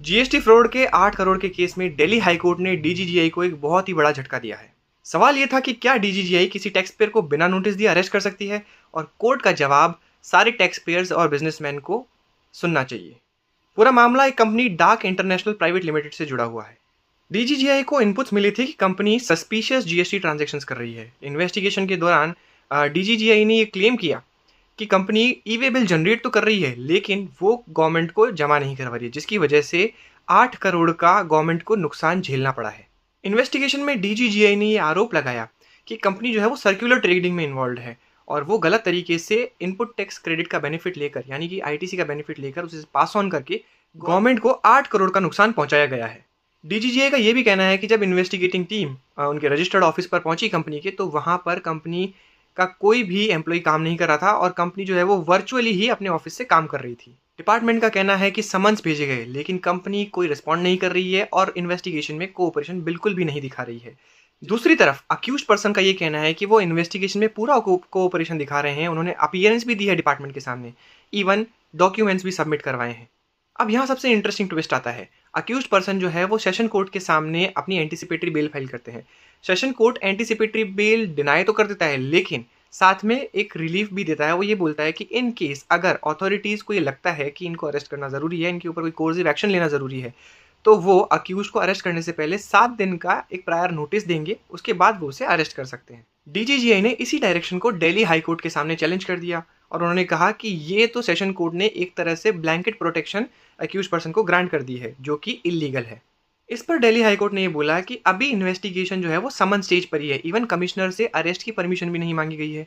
GST fraud के 8 करोड़ के case में दिल्ली हाईकोर्ट ने डीजीजीआई को एक बहुत ही बड़ा झटका दिया है। सवाल यह था कि क्या डीजीजीआई किसी टैक्स पेयर को बिना नोटिस दिए अरेस्ट कर सकती है, और कोर्ट का जवाब सारे टैक्स पेयर्स और बिजनेसमैन को सुनना चाहिए। पूरा मामला एक कंपनी डाक इंटरनेशनल प्राइवेट लिमिटेड से जुड़ा हुआ है। डीजीजीआई को इनपुट्स मिली थी कि कंपनी सस्पिशियस जीएसटी ट्रांजैक्शंस कर रही है। इन्वेस्टिगेशन के दौरान डीजीजीआई ने यह क्लेम किया कि कंपनी ई वे बिल जनरेट तो कर रही है, लेकिन वो गवर्नमेंट को जमा नहीं करवा रही है, जिसकी वजह से 8 करोड़ का गवर्नमेंट को नुकसान झेलना पड़ा है। इन्वेस्टिगेशन में डीजीजीआई ने ये आरोप लगाया कि कंपनी जो है वो सर्कुलर ट्रेडिंग में इन्वॉल्व है, और वो गलत तरीके से इनपुट टैक्स क्रेडिट का बेनिफिट लेकर, यानी कि आईटीसी का बेनिफिट लेकर उसे पास ऑन करके गवर्नमेंट को 8 करोड़ का नुकसान पहुंचाया गया है। डीजीजीआई का ये भी कहना है कि जब इन्वेस्टिगेटिंग टीम उनके रजिस्टर्ड ऑफिस पर पहुंची कंपनी के, तो वहां पर कंपनी का कोई भी एम्प्लॉय काम नहीं कर रहा था, और कंपनी जो है वो वर्चुअली ही अपने ऑफिस से काम कर रही थी। डिपार्टमेंट का कहना है कि समन्स भेजे गए, लेकिन कंपनी कोई रिस्पॉन्ड नहीं कर रही है और इन्वेस्टिगेशन में कोऑपरेशन बिल्कुल भी नहीं दिखा रही है। दूसरी तरफ अक्यूज्ड पर्सन का ये कहना है कि वो इन्वेस्टिगेशन में पूरा कोऑपरेशन दिखा रहे हैं। उन्होंने अपीयरेंस भी दी है डिपार्टमेंट के सामने, इवन डॉक्यूमेंट्स भी सबमिट करवाए हैं। अब यहाँ सबसे इंटरेस्टिंग ट्विस्ट आता है। अक्यूज्ड पर्सन जो है वो सेशन कोर्ट के सामने अपनी एंटीसिपेटरी बेल फाइल करते हैं। Session court anticipatory bail deny तो कर देता है, लेकिन साथ में एक रिलीफ भी देता है। वो ये बोलता है कि इन केस अगर अथॉरिटीज़ को ये लगता है कि इनको अरेस्ट करना ज़रूरी है, इनके ऊपर कोई कोर्सिव एक्शन लेना ज़रूरी है, तो वो अक्यूज को अरेस्ट करने से पहले 7 दिन का एक प्रायर नोटिस देंगे, उसके बाद वो उसे अरेस्ट कर सकते हैं। डीजीजीआई ने इसी डायरेक्शन को दिल्ली हाई कोर्ट के सामने चैलेंज कर दिया, और उन्होंने कहा कि ये तो सेशन कोर्ट ने एक तरह से ब्लैंकेट प्रोटेक्शन अक्यूज पर्सन को ग्रांट कर दी है, जो कि इलीगल है। इस पर दिल्ली हाई कोर्ट ने ये बोला कि अभी इन्वेस्टिगेशन जो है वो समन स्टेज पर ही है, इवन कमिश्नर से अरेस्ट की परमिशन भी नहीं मांगी गई है।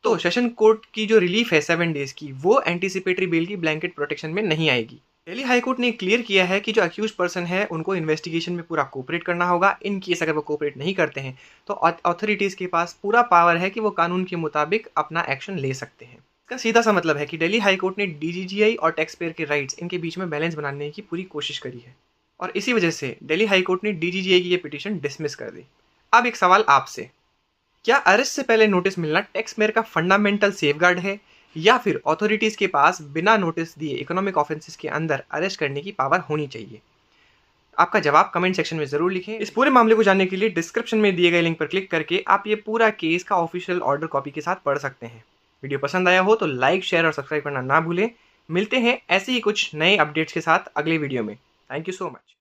तो सेशन कोर्ट की जो रिलीफ है 7 डेज की, वो एंटीसिपेटरी बेल की ब्लैंकेट प्रोटेक्शन में नहीं आएगी। दिल्ली हाई कोर्ट ने क्लियर किया है कि जो अक्यूज पर्सन है उनको इन्वेस्टिगेशन में पूरा कोऑपरेट करना होगा। इन केस अगर वो कोऑपरेट नहीं करते हैं तो अथॉरिटीज़ के पास पूरा पावर है कि वो कानून के मुताबिक अपना एक्शन ले सकते हैं। इसका सीधा सा मतलब है कि दिल्ली हाई कोर्ट ने डीजीजीआई और टैक्स पेयर के राइट्स, इनके बीच में बैलेंस बनाने की पूरी कोशिश करी है, और इसी वजह से दिल्ली हाई कोर्ट ने डीजीजीआई की ये पिटीशन डिसमिस कर दी। अब एक सवाल आपसे, क्या अरेस्ट से पहले नोटिस मिलना टैक्स पेयर का फंडामेंटल सेफगार्ड है, या फिर अथॉरिटीज़ के पास बिना नोटिस दिए इकोनॉमिक ऑफेंसेस के अंदर अरेस्ट करने की पावर होनी चाहिए? आपका जवाब कमेंट सेक्शन में ज़रूर लिखें। इस पूरे मामले को जानने के लिए डिस्क्रिप्शन में दिए गए लिंक पर क्लिक करके आप ये पूरा केस का ऑफिशियल ऑर्डर कॉपी के साथ पढ़ सकते हैं। वीडियो पसंद आया हो तो लाइक, शेयर और सब्सक्राइब करना ना भूलें। मिलते हैं ऐसे ही कुछ नए अपडेट्स के साथ अगले वीडियो में। Thank you so much.